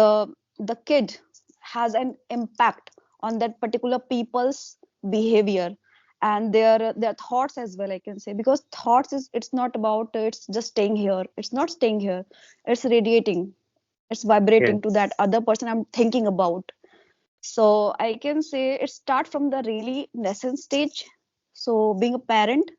the kid has an impact on that particular people's behavior and their thoughts as well, I can say, because thoughts is, it's not about it's just staying here, it's not staying here, it's radiating, it's Yes, vibrating to that other person I'm thinking about. So I can say it start from the really nascent stage. So being a parent,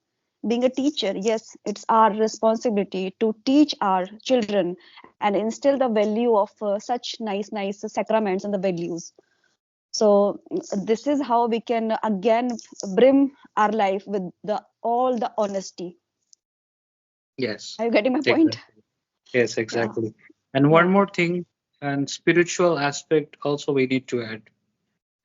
being a teacher, yes, it's our responsibility to teach our children and instill the value of such nice sacraments and the values. So this is how we can again brim our life with the all the honesty. yes, Are you getting my point? exactly. Yes, Yeah, exactly. And one yeah, more thing, and spiritual aspect also we need to add,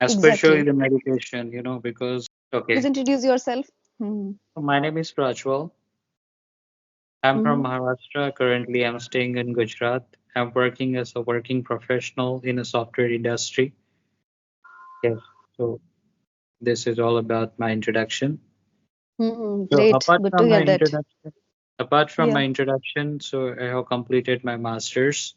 especially exactly. the meditation, because, Please okay, introduce yourself. Hmm. my name is Prajwal. I'm from Hmm. Maharashtra. Currently, I'm staying in Gujarat. I'm working as a working professional in a software industry. Yes. So this is all about my introduction. Hmm. So Great, good to hear that. apart from Yeah. my introduction, so I have completed my master's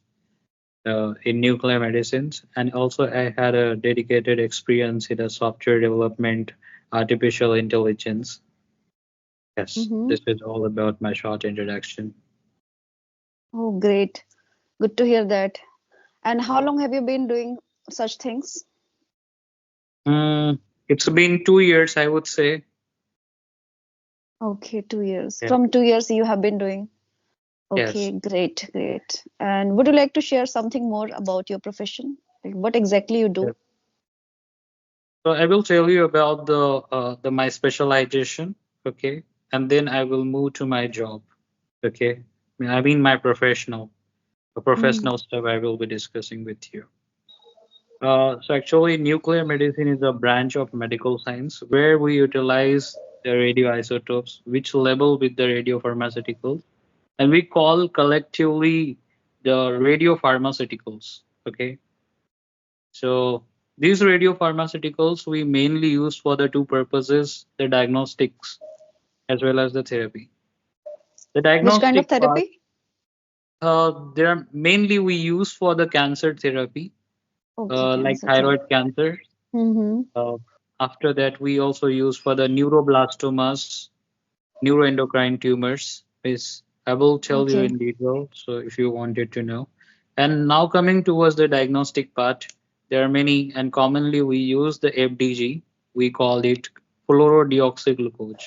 in nuclear medicines, and also I had a dedicated experience in a software development, artificial intelligence. Yes, Hmm. this is all about my short introduction. Oh, great. Good to hear that. And how long have you been doing such things? Mm, it's been 2 years, I would say. Okay, 2 years. Yeah. From 2 years you have been doing. Okay, Yes. great, great. And would you like to share something more about your profession? Like what exactly you Yeah. do? So I will tell you about the my specialization, okay, and then I will move to my job, okay. I mean my the Mm. professional stuff I will be discussing with you. So actually, nuclear medicine is a branch of medical science where we utilize the radioisotopes, which label with the radiopharmaceuticals, and we call collectively the radiopharmaceuticals. Okay, so these radiopharmaceuticals we mainly use for the two purposes: the diagnostics as well as the therapy. The Which kind of diagnostic part, therapy? they are mainly we use for the cancer therapy, Okay, like cancer therapy. thyroid cancer. Mm-hmm. Uh, After that, we also use for the neuroblastomas, neuroendocrine tumors. Is I will tell you Okay. in detail, so if you wanted to know. And now coming towards the diagnostic part, there are many, and commonly we use the FDG. We call it fluorodeoxyglucose,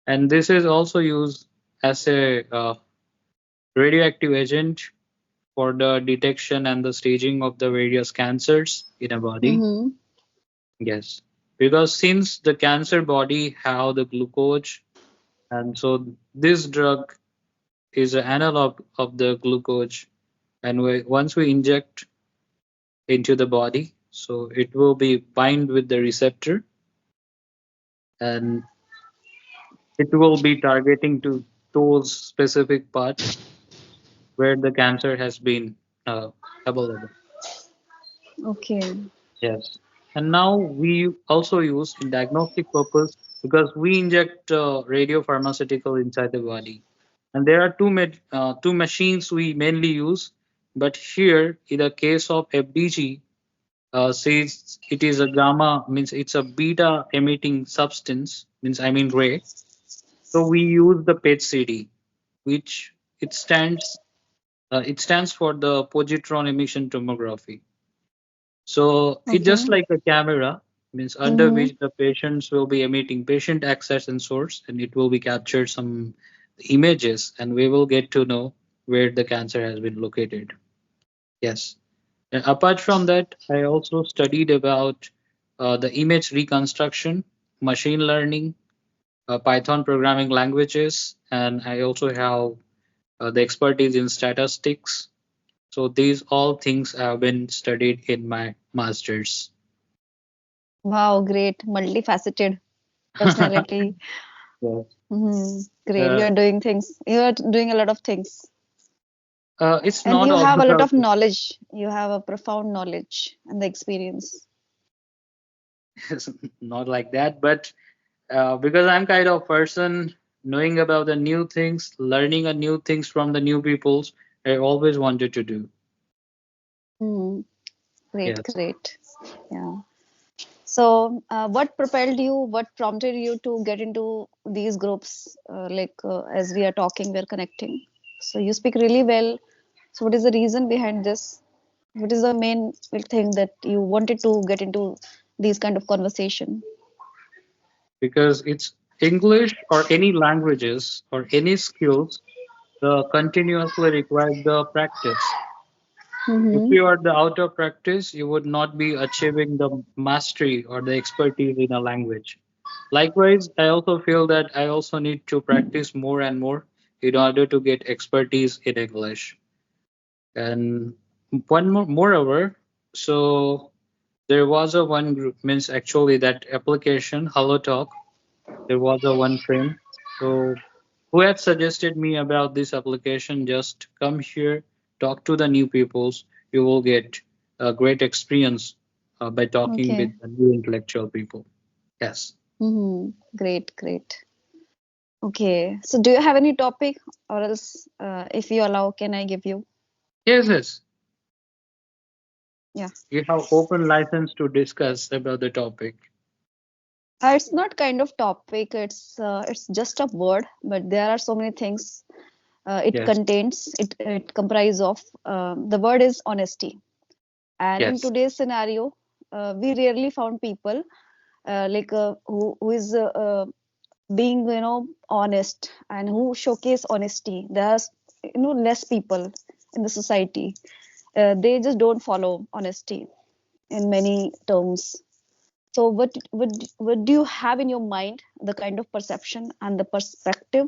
and this is also used as a radioactive agent for the detection and the staging of the various cancers in a body. Mm-hmm. Yes, because since the cancer body have the glucose, and so this drug is an analog of the glucose, and once we inject into the body, so it will be bind with the receptor, and it will be targeting to those specific parts where the cancer has been uh, available. Okay. Yes. And now we also use in diagnostic purpose because we inject radiopharmaceutical inside the body. And there are two machines we mainly use. But here, in the case of FDG, says it is a gamma, means it's a beta emitting substance, means I mean ray. So we use the PET-CD, which it stands for the positron emission tomography. So it's Okay. just like a camera, means under Mm-hmm. which the patients will be emitting patient access and source, and it will be captured some images, and we will get to know where the cancer has been located. Yes. And apart from that, I also studied about the image reconstruction, machine learning, Python programming languages, and I also have the expertise in statistics. So these all things have been studied in my masters. Wow, great. Multifaceted personality. Yes. Mm-hmm. Great. Uh, You're doing things. You're doing a lot of things. it's And not you all have a lot about of knowledge. You have a profound knowledge and the experience. it's not like that, but because I'm kind of person knowing about the new things, learning a new things from the new peoples, I always wanted to do. Hmm. Great, Yes. great. Yeah. So, what propelled you? What prompted you to get into these groups? As we are talking, we're connecting. So, you speak really well. So, what is the reason behind this? What is the main thing that you wanted to get into these kind of conversation? Because it's English or any languages or any skills, the continuously require the practice. If Mm-hmm. you are the out of practice, you would not be achieving the mastery or the expertise in a language. Likewise, I also feel that I also need to practice more and more in order to get expertise in English. And moreover, so there was a one group means actually that application Hello Talk. There was a one friend so who had suggested me about this application. Just come here, talk to the new peoples. You will get a great experience by talking with Okay. the new intellectual people. Yes. Mm-hmm. Great, great. Okay. So, do you have any topic, or else, if you allow, can I give you? Yes, yes. Yeah. You have open license to discuss about the topic. It's not kind of topic. It's just a word, but there are so many things it Yes. contains. It comprises of. The word is honesty, and in Yes. today's scenario, we rarely found people who is being honest and who showcase honesty. There's less people in the society. They just don't follow honesty in many terms. So what do you have in your mind, the kind of perception and the perspective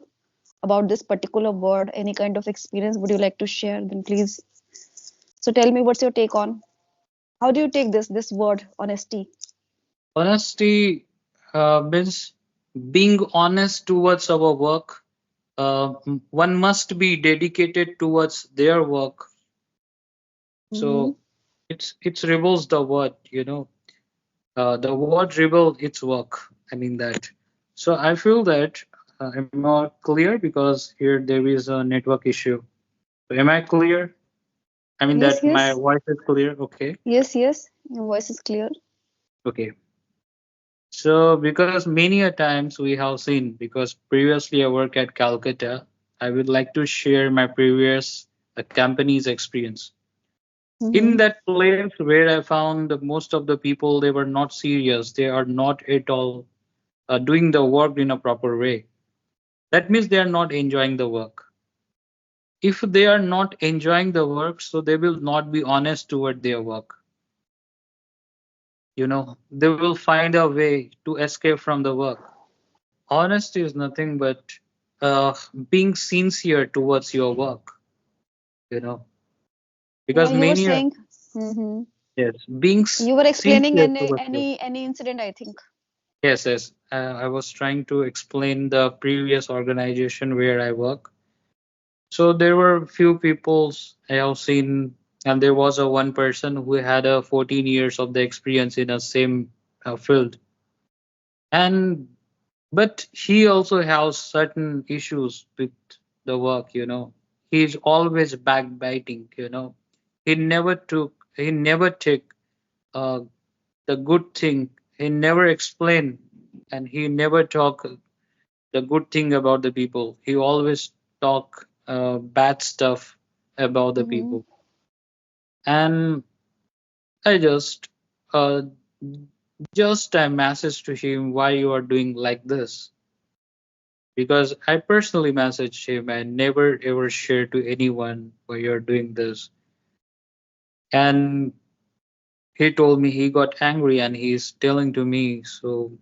about this particular word? Any kind of experience would you like to share? Then please. So tell me, what's your take on? How do you take this word honesty? Honesty means being honest towards our work. One must be dedicated towards their work. Mm-hmm. So it's reveals the word. The word reveals its work. I mean that. So I feel that am I clear because here there is a network issue. So am I clear? I mean Yes, that my yes, voice is clear. Okay. yes, yes. Your voice is clear. Okay. So because many a times we have seen, because previously I work at Calcutta, I would like to share my previous company's experience. In Mm-hmm. that place where I found that most of the people, they were not serious. They are not at all doing the work in a proper way. That means they are not enjoying the work. If they are not enjoying the work, so they will not be honest toward their work. They will find a way to escape from the work. Honesty is nothing but being sincere towards your work. You know, Yeah, because you were many are, saying. Mm-hmm. yes, being You were explaining sincere any towards your. any incident, I think. Yes, yes. I was trying to explain the previous organization where I work. So there were few peoples I have seen, and there was a one person who had a 14 years of the experience in a same field, and but he also has certain issues with the work. He's always backbiting. He never take uh, the good thing. He never explain, and he never talk the good thing about the people. He always talk bad stuff about the Mm-hmm. people. And I uh, just I messaged to him why you are doing like this, because I personally messaged him and never ever share to anyone why you're doing this. And he told me he got angry and he's telling to me, so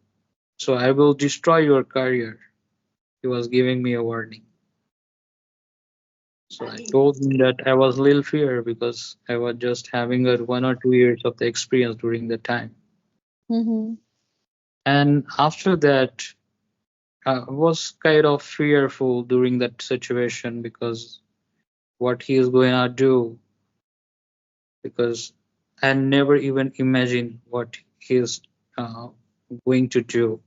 I will destroy your career. He was giving me a warning. So I told him that I was a little fear because I was just having a 1 or 2 years of the experience during the time. Mm-hmm. And after that, I was kind of fearful during that situation because what he is going to do, because I never even imagined what he is uh, going to do.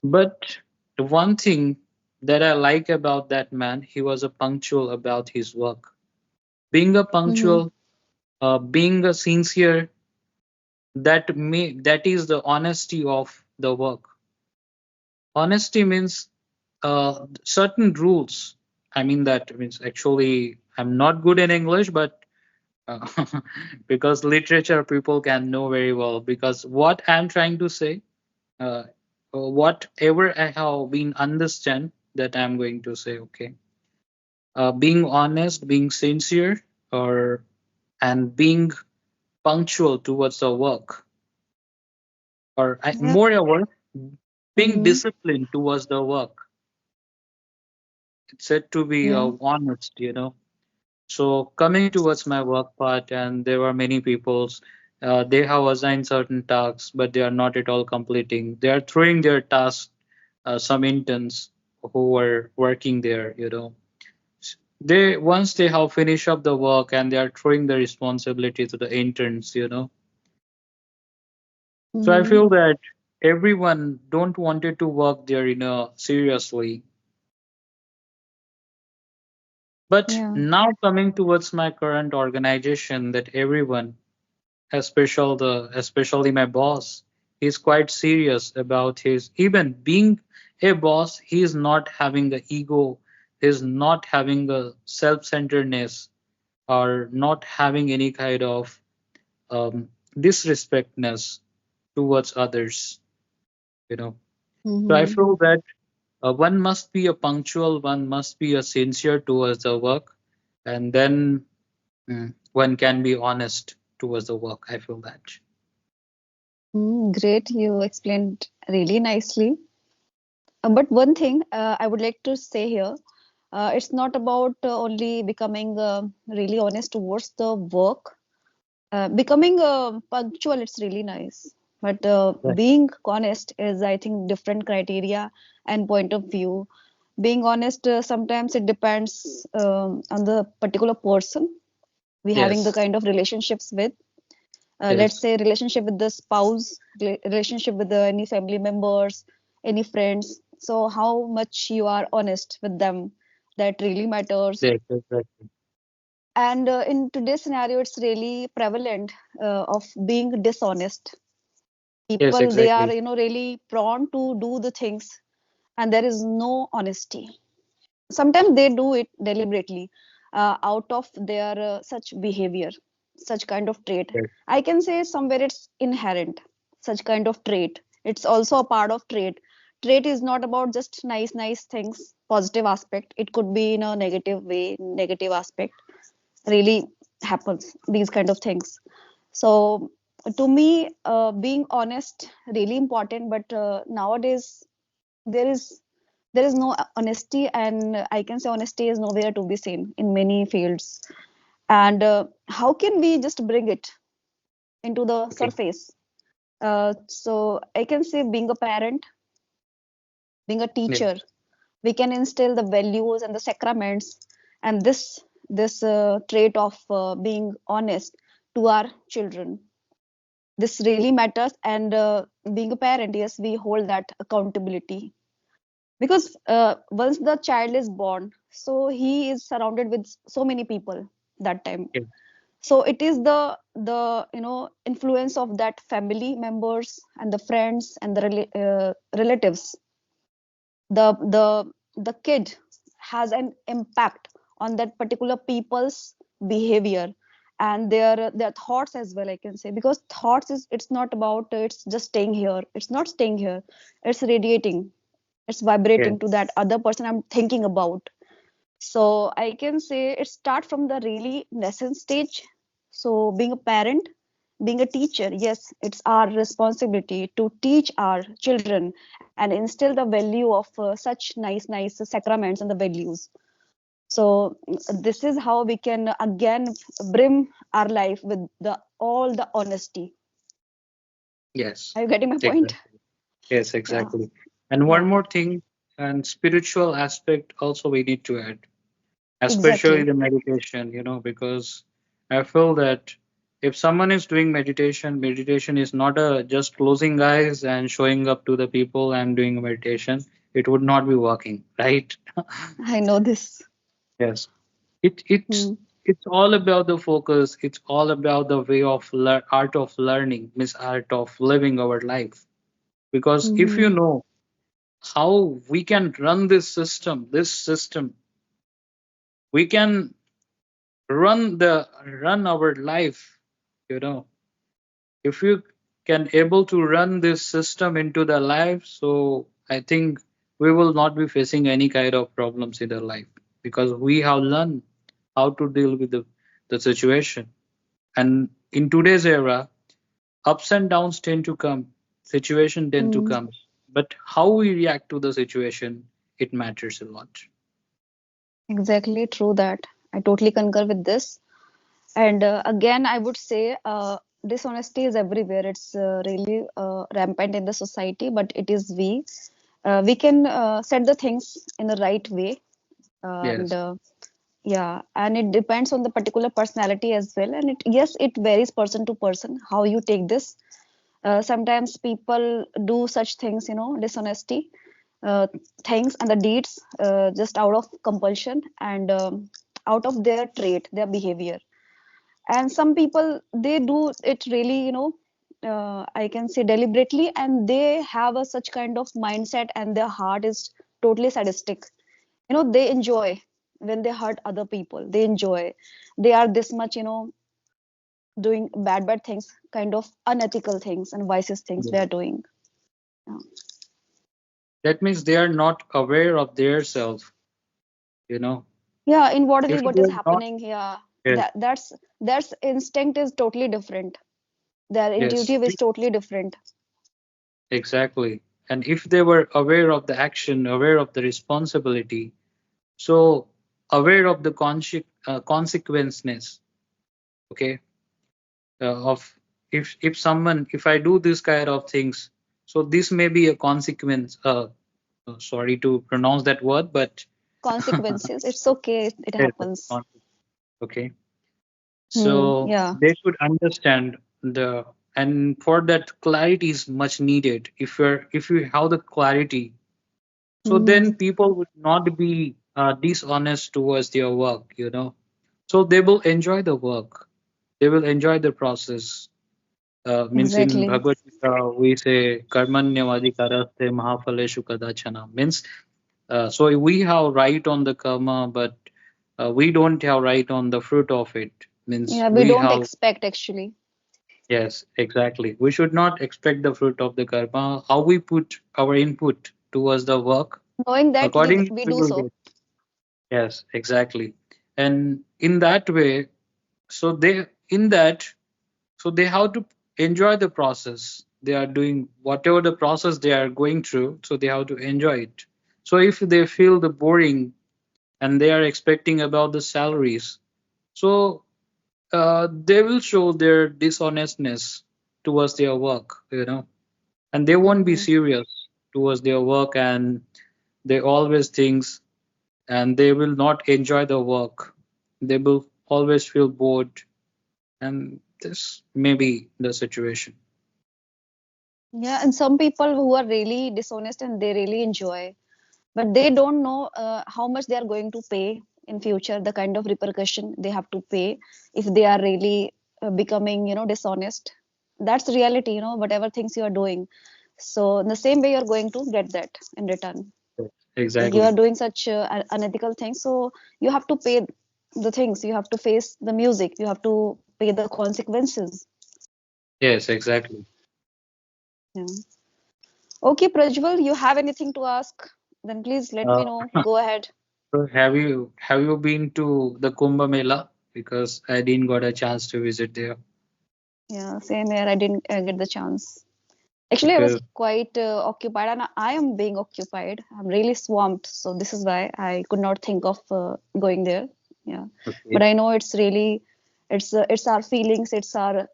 But the one thing that I like about that man, he was a punctual about his work. Being a Mm-hmm. punctual, being a sincere, that is the honesty of the work. Honesty means certain rules. I mean that means actually I'm not good in English, but uh, because literature people can know very well. Because what I'm trying to say, uh, whatever I have been understand that I'm going to say. Okay, being honest, being sincere, or and being punctual towards the work, or Yeah. moreover, being Mm-hmm. disciplined towards the work. It's said to be Yeah. honest. So coming towards my work part, and there were many peoples. They have assigned certain tasks, but they are not at all completing. They are throwing their tasks. Some interns who were working there. They once they have finished up the work and they are throwing the responsibility to the interns. So I Mm-hmm. feel that everyone don't wanted to work there seriously. But Yeah. now coming towards my current organization, that everyone, especially my boss, he's quite serious about his even being a boss. He's not having the ego, he's not having a self-centeredness, or not having any kind of disrespectness towards others. So I Mm-hmm. feel that one must be a punctual, one must be a sincere towards the work, and then one can be honest towards the work. I feel that. Great, you explained really nicely. But one thing I would like to say here, it's not about only becoming really honest towards the work. Becoming punctual, it's really nice. But Right. being honest is, I think, different criteria and point of view. Being honest, sometimes it depends on the particular person we having the Yes. kind of relationships with. Let's Yes. say relationship with the spouse, relationship with the, any family members, any friends. So how much you are honest with them, that really matters. Yes. Exactly. And in today's scenario, it's really prevalent of being dishonest. Yes. People, they are Exactly. really prone to do the things, and there is no honesty. Sometimes they do it deliberately, out of their such behavior, such kind of trait. Yes. I can say somewhere it's inherent, such kind of trait. It's also a part of trait. Trait is not about just nice things, positive aspect. It could be in a negative way, negative aspect really happens, these kind of things. So to me, being honest really important, but nowadays there is there is no honesty, and I can say honesty is nowhere to be seen in many fields. And how can we just bring it into the Okay. surface? So I can say being a parent, being a Yes. teacher, we can instill the values and the sacraments, and this trait of being honest to our children. This really matters, and being a parent, yes, we hold that accountability, because once the child is born, so he is surrounded with so many people that time. Yes. So it is the influence of that family members and the friends and the relatives. The kid has an impact on that particular people's behavior and their thoughts as well, I can say, because thoughts is, it's not about it's just staying here, it's not staying here, it's radiating, it's Yes. vibrating to that other person I'm thinking about. So I can say it start from the really nascent stage. So being a parent, being a teacher, yes, it's our responsibility to teach our children and instill the value of such nice sacraments and the values. So this is how we can again brim our life with the all the honesty. Yes. Are you getting my point? Exactly. Yes. Yeah. Exactly. And one Yeah. more thing, and spiritual aspect also we need to add, especially Exactly. the meditation, because I feel that if someone is doing meditation is not a just closing eyes and showing up to the people I'm doing a meditation. It would not be working, right? I know this. Yes. It Hmm. it's all about the focus. It's all about the way of art of learning, means art of living our life. Because if you Mm-hmm. know how we can run this system, we can run our life. You know, if you can able to run this system into the life, so I think we will not be facing any kind of problems in the life because we have learned how to deal with the situation. And in today's era, ups and downs tend to come, situation tend to Mm, come, but how we react to the situation, it matters a lot. exactly true that. I totally concur with this. And again, I would say dishonesty is everywhere. It's really rampant in the society, but it is we. We can set the things in the right way. And Yes. yeah, and it depends on the particular personality as well. And it, yes, it varies person to person how you take this. Sometimes people do such things, dishonesty uh, things and the deeds just out of compulsion and out of their trait, their behavior. And some people they do it really, I can say deliberately, and they have a such kind of mindset, and their heart is totally sadistic. They enjoy when they hurt other people. They enjoy. They are this much, doing bad things, kind of unethical things and vices things they Yeah. are doing. Yeah. That means they are not aware of their self, you know. Yeah, inwardly If what they is are not, happening. Yeah, yes, that's instinct is totally different. Their yes, intuitive is totally different. exactly. And if they were aware of the action, aware of the responsibility, so aware of the consequences, okay, of if I do this kind of things, so this may be a consequence. Sorry to pronounce that word, but Consequences, it's okay, it yes, happens. okay. So Yeah. they should understand and for that clarity is much needed. If you have the clarity, so then Hmm. people would not be dishonest towards their work, so they will enjoy the work, they will enjoy the process. Means in Exactly. Bhagavad Gita we say karmanyavadikaraste mahaphaleshu kadachana, means so we have right on the karma, but we don't have right on the fruit of it. Means Yeah, we we don't have, expect actually. yes, exactly. We should not expect the fruit of the karma. How we put our input towards the work, Knowing that accordingly we we do will so. get. Yes, exactly. And in that way, so they in that, so they have to enjoy the process. They are doing whatever the process they are going through, so they have to enjoy it. So if they feel the boring and they are expecting about the salaries, so they will show their dishonestness towards their work, and they won't be Hmm. serious towards their work, and they always thinks, and they will not enjoy the work. They will always feel bored, and this may be the situation. Yeah, and some people who are really dishonest and they really enjoy, but they don't know how much they are going to pay in future, the kind of repercussion they have to pay if they are really becoming, dishonest. That's reality, whatever things you are doing. So in the same way, you're going to get that in return. Like you are Exactly. doing such unethical things, so you have to pay the things. You have to face the music. You have to pay the consequences. Yes, exactly. Yeah. Okay, Prajwal, you have anything to ask? Then please let me Uh, know. Go ahead. so have you been to the Kumbh Mela? Because I didn't got a chance to visit there. Yeah, same here. I didn't get the chance. Actually, I was Because quite occupied, and I am being occupied. I'm really swamped, so this is why I could not think of going there. Yeah, but okay, I know it's really, it's our feelings, it's our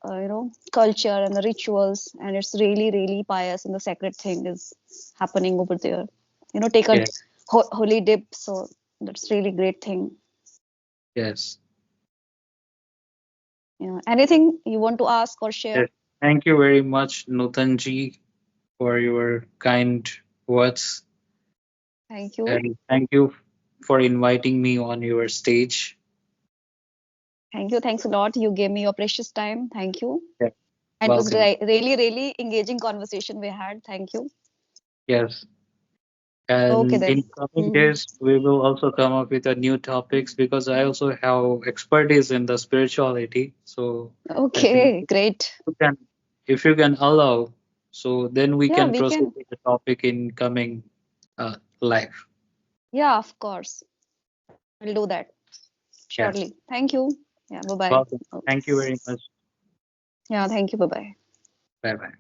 culture and the rituals, and it's really really pious and the sacred thing is happening over there. Take a yes, holy dip, so that's really great thing. yes, Yeah, anything you want to ask or share? yes. Thank you very much, Nutan ji, for your kind words, Thank you. and thank you for inviting me on your stage. Thank you. Thanks a lot. You gave me your precious time. Thank you. Yeah. And it was Welcome. really, really engaging conversation we had. Thank you. Yes. Okay And in then. coming Hmm. days, we will also come up with a new topics because I also have expertise in the spirituality. So I think Okay, great. you can, if you can allow, so then we Yeah, can we proceed can. with the topic in coming live. Yeah, of course. We'll do that. Yes. Surely. Thank you. Yeah, bye-bye. Welcome. Okay. Thank you very much. Yeah, thank you. Bye-bye. Bye bye.